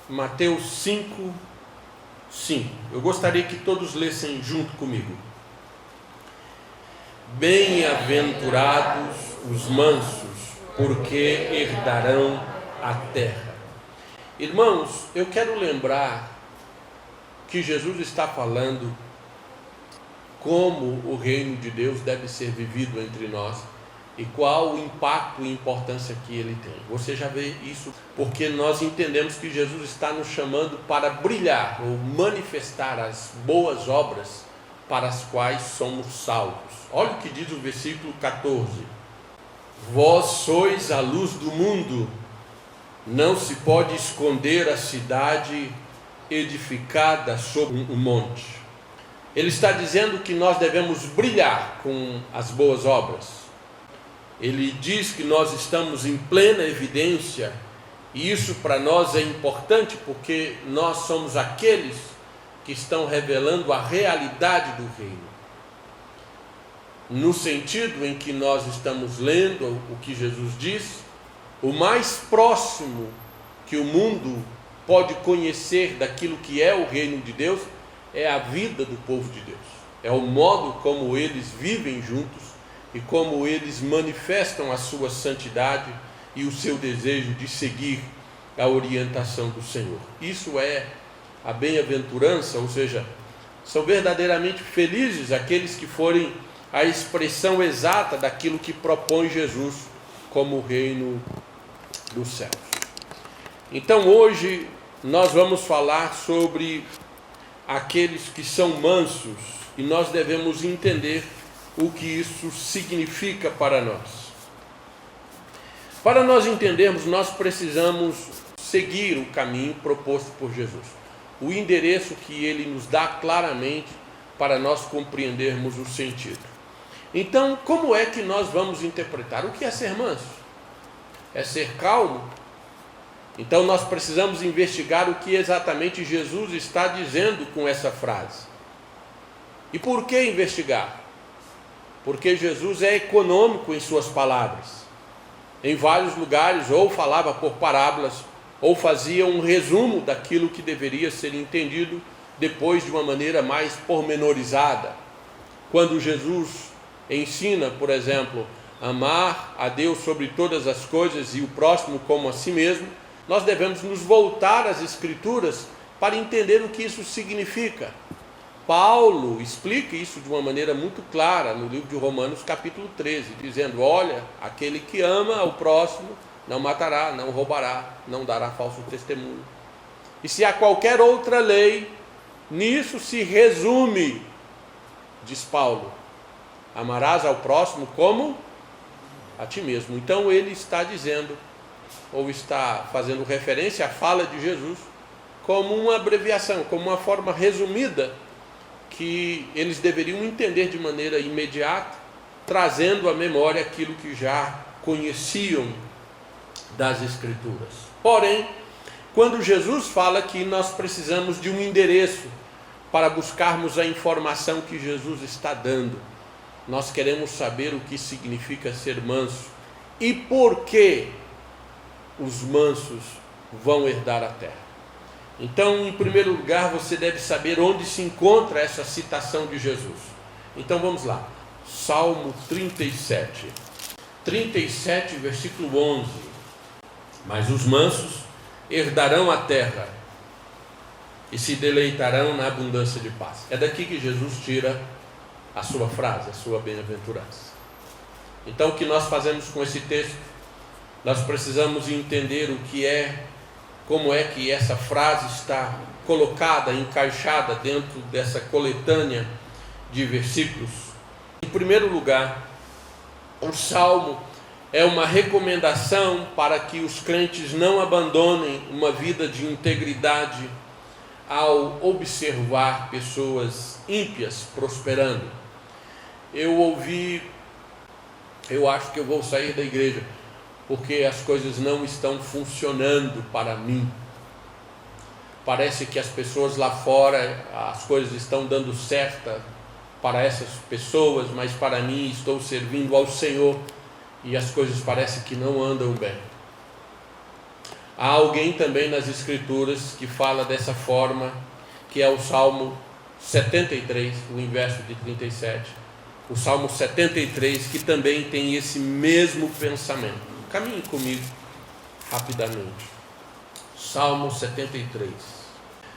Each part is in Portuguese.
Mateus 5, 5. Eu gostaria que todos lessem junto comigo. Bem-aventurados os mansos, porque herdarão a terra. Irmãos, eu quero lembrar que Jesus está falando como o reino de Deus deve ser vivido entre nós e qual o impacto e importância que ele tem. Você já vê isso porque nós entendemos que Jesus está nos chamando para brilhar ou manifestar as boas obras para as quais somos salvos. Olha o que diz o versículo 14: Vós sois a luz do mundo, não se pode esconder a cidade edificada sobre um monte. Ele está dizendo que nós devemos brilhar com as boas obras. Ele diz que nós estamos em plena evidência, e isso para nós é importante porque nós somos aqueles que estão revelando a realidade do reino. No sentido em que nós estamos lendo o que Jesus diz, o mais próximo que o mundo pode conhecer daquilo que é o reino de Deus é a vida do povo de Deus. É o modo como eles vivem juntos e como eles manifestam a sua santidade e o seu desejo de seguir a orientação do Senhor. Isso é a bem-aventurança, ou seja, são verdadeiramente felizes aqueles que forem a expressão exata daquilo que propõe Jesus como o reino dos céus. Então hoje nós vamos falar sobre aqueles que são mansos e nós devemos entender o que isso significa para nós. Para nós entendermos, nós precisamos seguir o caminho proposto por Jesus, o endereço que ele nos dá claramente para nós compreendermos o sentido. Então, como é que nós vamos interpretar? O que é ser manso? É ser calmo? Então nós precisamos investigar o que exatamente Jesus está dizendo com essa frase. E por que investigar? Porque Jesus é econômico em suas palavras. Em vários lugares, ou falava por parábolas, ou fazia um resumo daquilo que deveria ser entendido depois de uma maneira mais pormenorizada. Quando Jesus ensina, por exemplo, amar a Deus sobre todas as coisas e o próximo como a si mesmo, nós devemos nos voltar às Escrituras para entender o que isso significa. Paulo explica isso de uma maneira muito clara no livro de Romanos capítulo 13, dizendo: olha, aquele que ama ao próximo não matará, não roubará, não dará falso testemunho. E se há qualquer outra lei, nisso se resume, diz Paulo, amarás ao próximo como a ti mesmo. Então ele está dizendo, ou está fazendo referência à fala de Jesus como uma abreviação, como uma forma resumida que eles deveriam entender de maneira imediata, trazendo à memória aquilo que já conheciam das Escrituras. Porém, quando Jesus fala que nós precisamos de um endereço para buscarmos a informação que Jesus está dando, nós queremos saber o que significa ser manso e por que os mansos vão herdar a terra. Então, em primeiro lugar, você deve saber onde se encontra essa citação de Jesus. Então vamos lá, Salmo 37, versículo 11. Mas os mansos herdarão a terra e se deleitarão na abundância de paz. É daqui que Jesus tira a sua frase, a sua bem-aventurança. Então, o que nós fazemos com esse texto? Nós precisamos entender o que é, como é que essa frase está colocada, encaixada dentro dessa coletânea de versículos. Em primeiro lugar, o Salmo é uma recomendação para que os crentes não abandonem uma vida de integridade ao observar pessoas ímpias prosperando. Eu acho que eu vou sair da igreja porque as coisas não estão funcionando para mim. Parece que as pessoas lá fora, as coisas estão dando certo para essas pessoas, mas para mim estou servindo ao Senhor e as coisas parecem que não andam bem. Há alguém também nas Escrituras que fala dessa forma, que é o Salmo 73, o inverso de 37. O Salmo 73, que também tem esse mesmo pensamento. Caminhe comigo rapidamente. Salmo 73.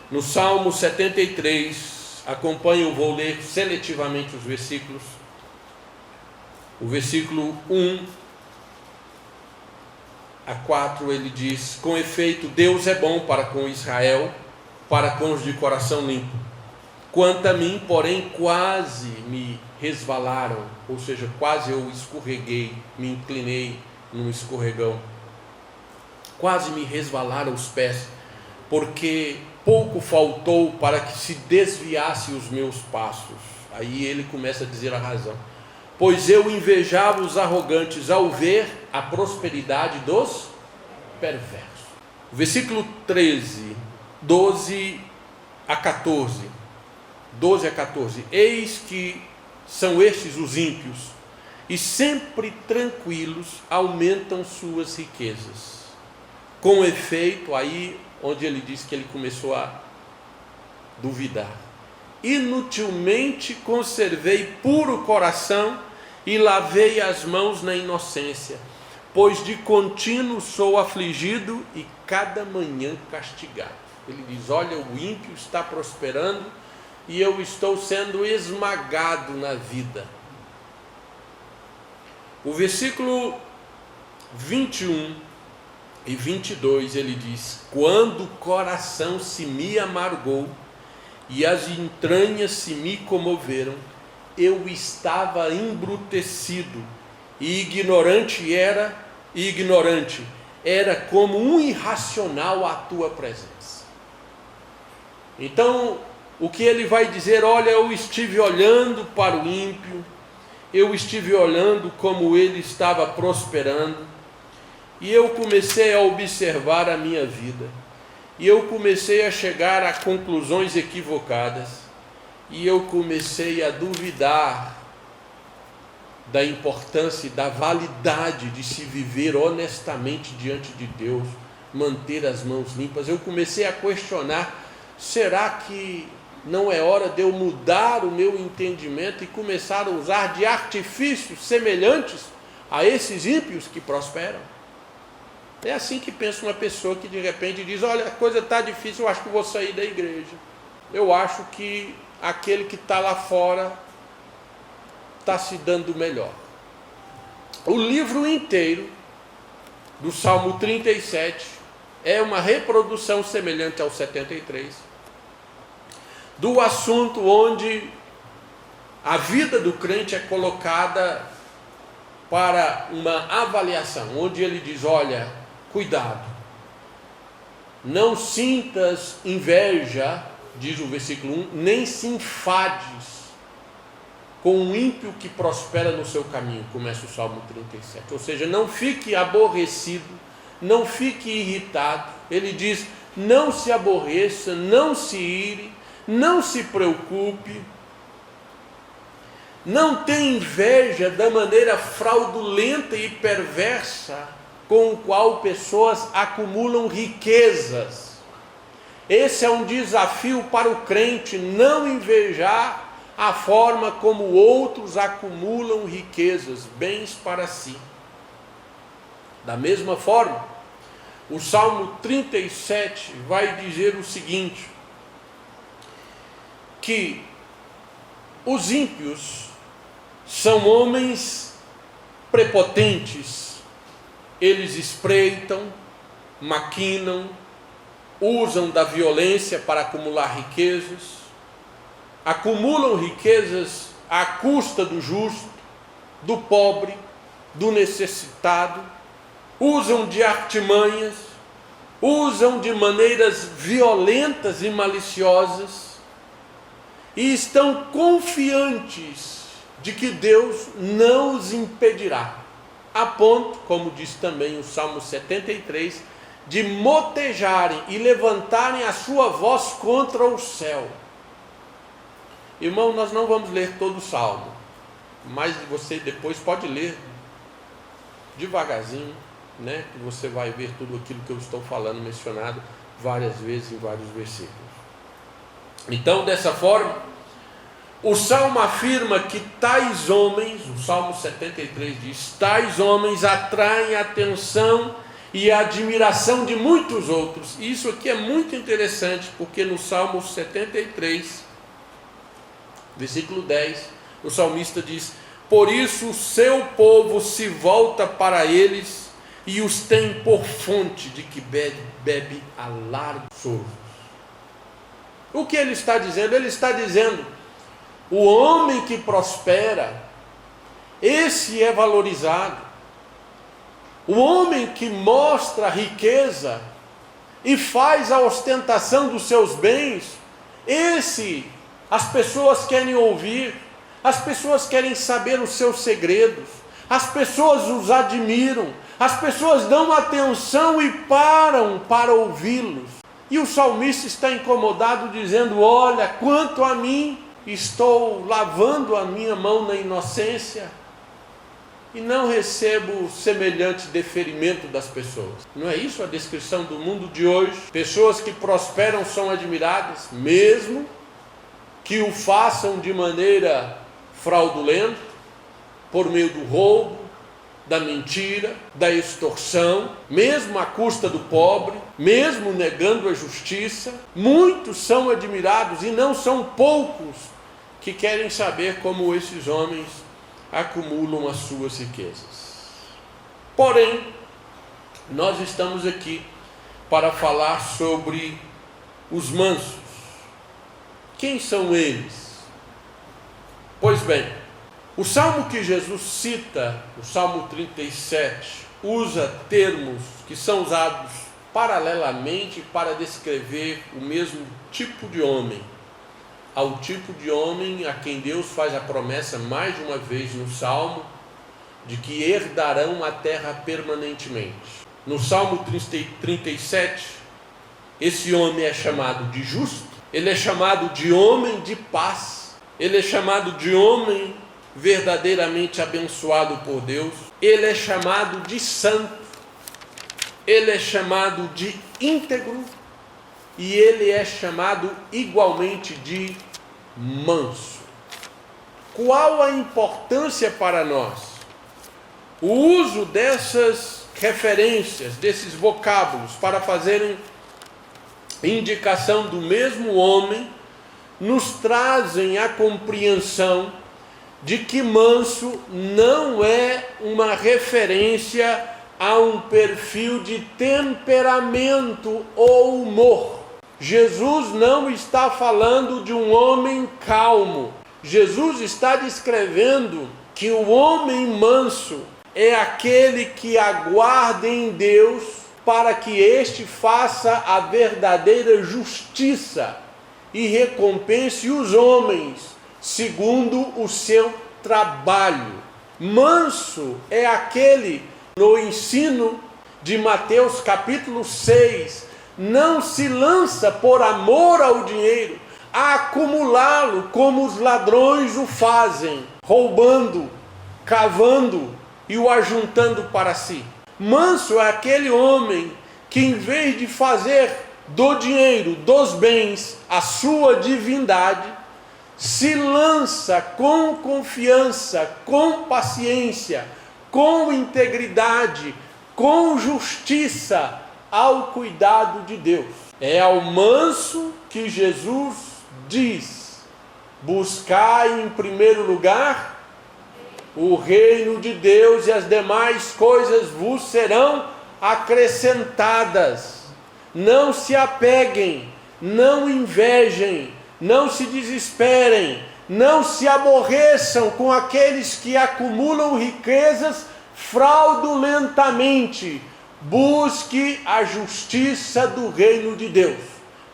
No Salmo 73, acompanhe, eu vou ler seletivamente os versículos. O versículo 1 a 4, ele diz: com efeito, Deus é bom para com Israel, para com os de coração limpo. Quanto a mim, porém, quase me resvalaram, ou seja, quase eu escorreguei, me inclinei num escorregão. Quase me resvalaram os pés, porque pouco faltou para que se desviasse os meus passos. Aí ele começa a dizer a razão. Pois eu invejava os arrogantes ao ver a prosperidade dos perversos. Versículo 13, 12 a 14. 12 a 14. Eis que são estes os ímpios, e sempre tranquilos aumentam suas riquezas. Com efeito, aí onde ele diz que ele começou a duvidar. Inutilmente conservei puro coração e lavei as mãos na inocência, pois de contínuo sou afligido e cada manhã castigado. Ele diz: olha, o ímpio está prosperando e eu estou sendo esmagado na vida. O versículo 21 e 22, ele diz: quando o coração se me amargou e as entranhas se me comoveram, eu estava embrutecido e ignorante era como um irracional à tua presença. Então, o que ele vai dizer: olha, eu estive olhando para o ímpio, eu estive olhando como ele estava prosperando, e eu comecei a observar a minha vida, e eu comecei a chegar a conclusões equivocadas, e eu comecei a duvidar da importância e da validade de se viver honestamente diante de Deus, manter as mãos limpas. Eu comecei a questionar: será que não é hora de eu mudar o meu entendimento e começar a usar de artifícios semelhantes a esses ímpios que prosperam? É assim que pensa uma pessoa que de repente diz: olha, a coisa está difícil, eu acho que vou sair da igreja. Eu acho que aquele que está lá fora está se dando melhor. O livro inteiro do Salmo 37 é uma reprodução semelhante ao 73, do assunto onde a vida do crente é colocada para uma avaliação, onde ele diz: olha, cuidado, não sintas inveja, diz o versículo 1, nem se enfades com o ímpio que prospera no seu caminho, começa o Salmo 37. Ou seja, não fique aborrecido, não fique irritado. Ele diz: não se aborreça, não se ire, não se preocupe, não tenha inveja da maneira fraudulenta e perversa com o qual pessoas acumulam riquezas. Esse é um desafio para o crente, não invejar a forma como outros acumulam riquezas, bens para si. Da mesma forma, o Salmo 37 vai dizer o seguinte: que os ímpios são homens prepotentes, eles espreitam, maquinam, usam da violência para acumular riquezas, acumulam riquezas à custa do justo, do pobre, do necessitado, usam de artimanhas, usam de maneiras violentas e maliciosas, e estão confiantes de que Deus não os impedirá, a ponto, como diz também o Salmo 73, de motejarem e levantarem a sua voz contra o céu. Irmão, nós não vamos ler todo o Salmo, mas você depois pode ler devagarzinho, né? Que você vai ver tudo aquilo que eu estou falando, mencionado várias vezes em vários versículos. Então, dessa forma, o Salmo afirma que tais homens, o Salmo 73 diz, tais homens atraem a atenção e a admiração de muitos outros. E isso aqui é muito interessante, porque no Salmo 73, versículo 10, o salmista diz: por isso o seu povo se volta para eles e os tem por fonte de que bebe a largos sorvos. O que ele está dizendo? Ele está dizendo: o homem que prospera, esse é valorizado. O homem que mostra riqueza e faz a ostentação dos seus bens, esse as pessoas querem ouvir, as pessoas querem saber os seus segredos, as pessoas os admiram, as pessoas dão atenção e param para ouvi-los. E o salmista está incomodado, dizendo: olha, quanto a mim, estou lavando a minha mão na inocência e não recebo semelhante deferimento das pessoas. Não é isso a descrição do mundo de hoje? Pessoas que prosperam são admiradas, mesmo que o façam de maneira fraudulenta, por meio do roubo, da mentira, da extorsão, mesmo à custa do pobre, mesmo negando a justiça. Muitos são admirados e não são poucos que querem saber como esses homens acumulam as suas riquezas. Porém, nós estamos aqui para falar sobre os mansos. Quem são eles? Pois bem, o salmo que Jesus cita, o Salmo 37, usa termos que são usados paralelamente para descrever o mesmo tipo de homem, ao tipo de homem a quem Deus faz a promessa mais de uma vez no Salmo, de que herdarão a terra permanentemente. No Salmo 37, esse homem é chamado de justo, ele é chamado de homem de paz, ele é chamado de homem verdadeiramente abençoado por Deus, ele é chamado de santo, ele é chamado de íntegro e ele é chamado igualmente de manso. Qual a importância para nós? O uso dessas referências, desses vocábulos para fazerem indicação do mesmo homem, nos trazem a compreensão de que manso não é uma referência a um perfil de temperamento ou humor. Jesus não está falando de um homem calmo. Jesus está descrevendo que o homem manso é aquele que aguarda em Deus para que este faça a verdadeira justiça e recompense os homens segundo o seu trabalho. Manso é aquele, no ensino de Mateus capítulo 6, não se lança por amor ao dinheiro a acumulá-lo como os ladrões o fazem, roubando, cavando e o ajuntando para si. Manso é aquele homem que, em vez de fazer do dinheiro, dos bens, a sua divindade, se lança com confiança, com paciência, com integridade, com justiça ao cuidado de Deus. É ao manso que Jesus diz: buscai em primeiro lugar o reino de Deus e as demais coisas vos serão acrescentadas. Não se apeguem, não invejem, não se desesperem, não se aborreçam com aqueles que acumulam riquezas fraudulentamente. Busque a justiça do reino de Deus.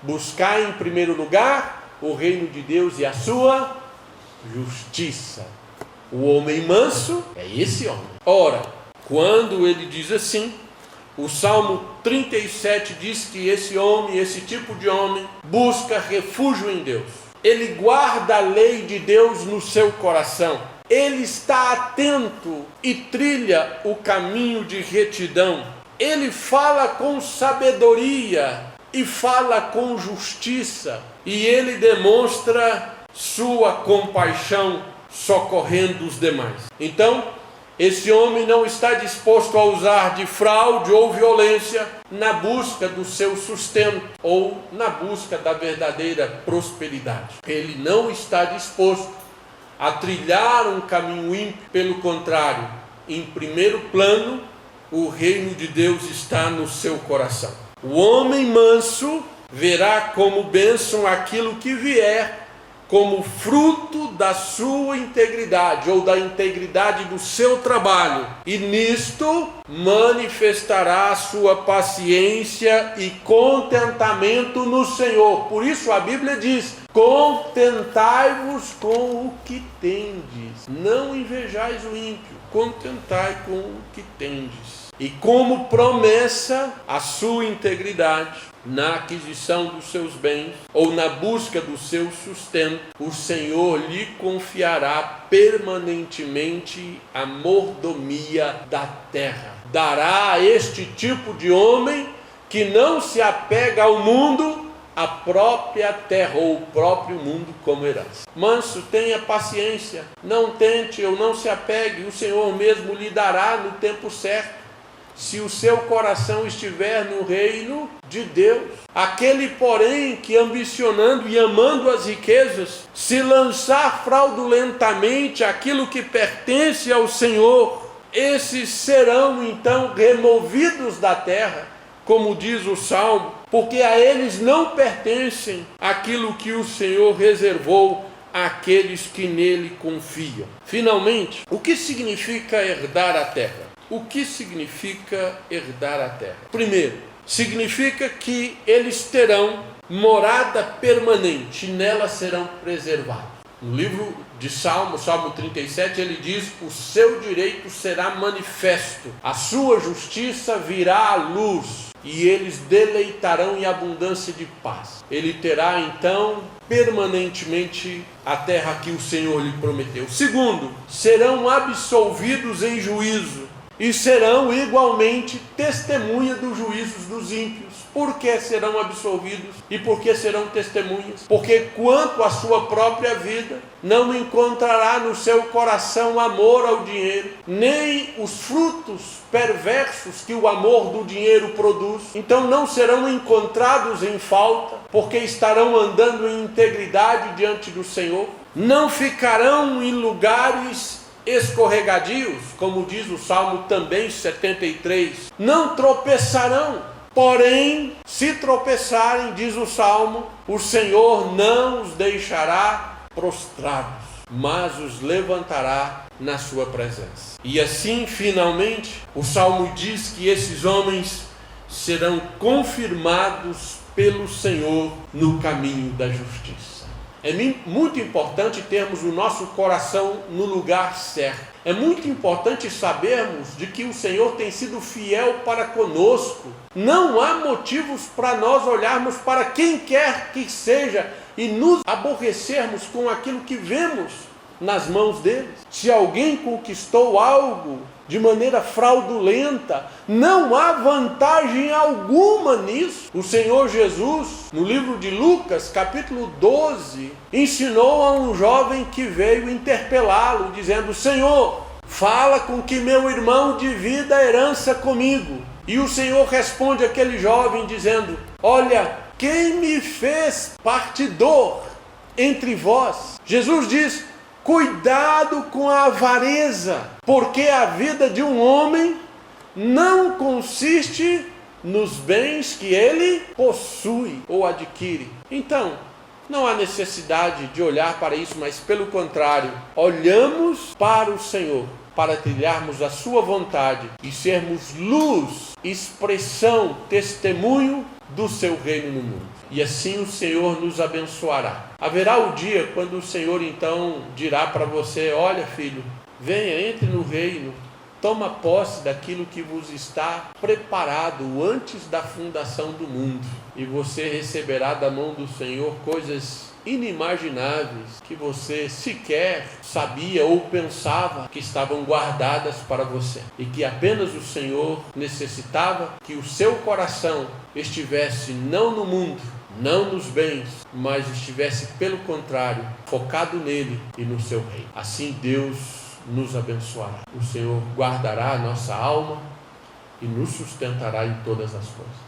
Buscai em primeiro lugar o reino de Deus e a sua justiça. O homem manso é esse homem. Ora, quando ele diz assim, o Salmo 37 diz que esse homem, esse tipo de homem, busca refúgio em Deus. Ele guarda a lei de Deus no seu coração. ele está atento e trilha o caminho de retidão. Ele fala com sabedoria e fala com justiça, e ele demonstra sua compaixão, socorrendo os demais. Então, esse homem não está disposto a usar de fraude ou violência na busca do seu sustento ou na busca da verdadeira prosperidade. Ele não está disposto a trilhar um caminho ímpio. Pelo contrário, em primeiro plano, o reino de Deus está no seu coração. O homem manso verá como bênção aquilo que vier, como fruto da sua integridade ou da integridade do seu trabalho, e nisto manifestará a sua paciência e contentamento no Senhor. Por isso a Bíblia diz: contentai-vos com o que tendes, não invejais o ímpio, contentai com o que tendes. E como promessa, a sua integridade na aquisição dos seus bens ou na busca do seu sustento, o Senhor lhe confiará permanentemente a mordomia da terra. Dará a este tipo de homem que não se apega ao mundo, a própria terra ou o próprio mundo como herança. Manso, tenha paciência, não tente ou não se apegue, o Senhor mesmo lhe dará no tempo certo, se o seu coração estiver no reino de Deus. Aquele, porém, que ambicionando e amando as riquezas, se lançar fraudulentamente aquilo que pertence ao Senhor, esses serão então removidos da terra, como diz o Salmo, porque a eles não pertencem aquilo que o Senhor reservou àqueles que nele confiam. Finalmente, o que significa herdar a terra? O que significa herdar a terra? Primeiro, significa que eles terão morada permanente, e nela serão preservados. No livro de Salmo 37, ele diz: o seu direito será manifesto, a sua justiça virá à luz, e eles deleitarão em abundância de paz. Ele terá então permanentemente a terra que o Senhor lhe prometeu. Segundo, serão absolvidos em juízo, e serão igualmente testemunha dos juízos dos ímpios. Por que serão absolvidos e por que serão testemunhas? Porque quanto à sua própria vida, não encontrará no seu coração amor ao dinheiro, nem os frutos perversos que o amor do dinheiro produz. Então não serão encontrados em falta, porque estarão andando em integridade diante do Senhor. Não ficarão em lugares escorregadios, como diz o Salmo também 73, não tropeçarão, porém, se tropeçarem, diz o Salmo, o Senhor não os deixará prostrados, mas os levantará na sua presença. E assim, finalmente, o Salmo diz que esses homens serão confirmados pelo Senhor no caminho da justiça. É muito importante termos o nosso coração no lugar certo. É muito importante sabermos de que o Senhor tem sido fiel para conosco. Não há motivos para nós olharmos para quem quer que seja e nos aborrecermos com aquilo que vemos nas mãos deles. Se alguém conquistou algo de maneira fraudulenta, não há vantagem alguma nisso. O Senhor Jesus, no livro de Lucas, capítulo 12, ensinou a um jovem que veio interpelá-lo, dizendo: Senhor, fala com que meu irmão divida a herança comigo. E o Senhor responde àquele jovem dizendo: olha, quem me fez partidor entre vós? Jesus diz: cuidado com a avareza, porque a vida de um homem não consiste nos bens que ele possui ou adquire. Então, não há necessidade de olhar para isso, mas pelo contrário, olhamos para o Senhor, para trilharmos a sua vontade e sermos luz, expressão, testemunho do seu reino no mundo. E assim o Senhor nos abençoará. Haverá o dia quando o Senhor então dirá para você: olha, filho, venha, entre no reino, toma posse daquilo que vos está preparado antes da fundação do mundo, e você receberá da mão do Senhor coisas inimagináveis que você sequer sabia ou pensava que estavam guardadas para você, e que apenas o Senhor necessitava que o seu coração estivesse não no mundo, não nos bens, mas estivesse, pelo contrário, focado nele e no seu reino. Assim Deus nos abençoará. O Senhor guardará a nossa alma e nos sustentará em todas as coisas.